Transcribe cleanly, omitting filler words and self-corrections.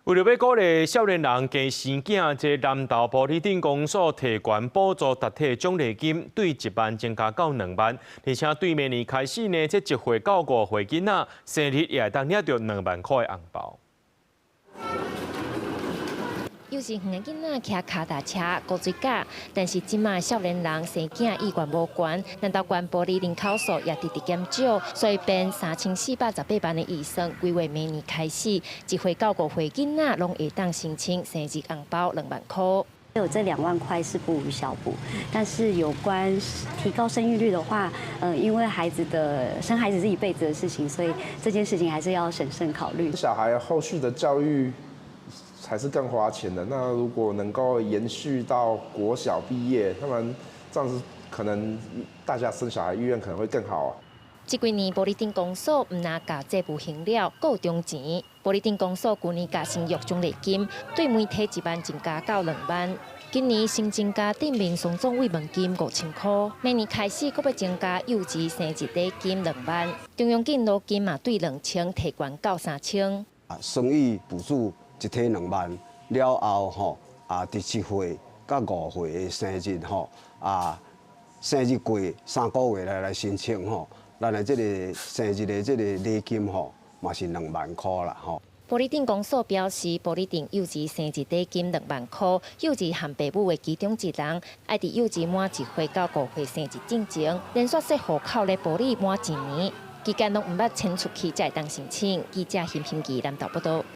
为了要鼓励少年人加生囝，这南投玻璃顶公所提悬补助特体奖励金，对1万增加到2万，而且对明年开始呢，这1岁到5岁囡仔生日也会当领到2万块的红包。 幼稚园的囡仔骑脚踏车、高水架，但是即卖少年人生囝意愿无悬，南投县玻璃人口数也直直减少，所以变3418万的预算，规划明年开始，1岁到5岁囡仔拢会当申请生日红包2万块。 有这2万块是不无小补，但是有关提高生育率的话，因为生孩子是一辈子的事情，所以这件事情还是要审慎考虑。小孩后续的教育才是更花钱的。那如果能够延续到国小毕业，那么这样子可能大家生小孩意愿可能会更好啊。 这几年玻璃顶公所唔拿价这部行了，还有中钱。玻璃顶公所去年加生育奖励金，对媒体1万增加到2万。今年新增加店面送总慰问金5000块，明年开始阁要增加幼稚生日礼金2万，中央敬老金嘛对2000提悬到3000。生育补助一体2万，了后第7岁到5岁的生日生日过3个月来申请咱的这个生日的这个礼金嘛是2万块啦玻璃顶公所表示，玻璃顶幼稚生日礼金2万块，幼稚和父母的其中一人，爱伫幼稚满1岁到5岁生日进前，连续设户口的玻璃满1年，期间拢唔捌迁出去才会当申请。记者辛平基南投报道。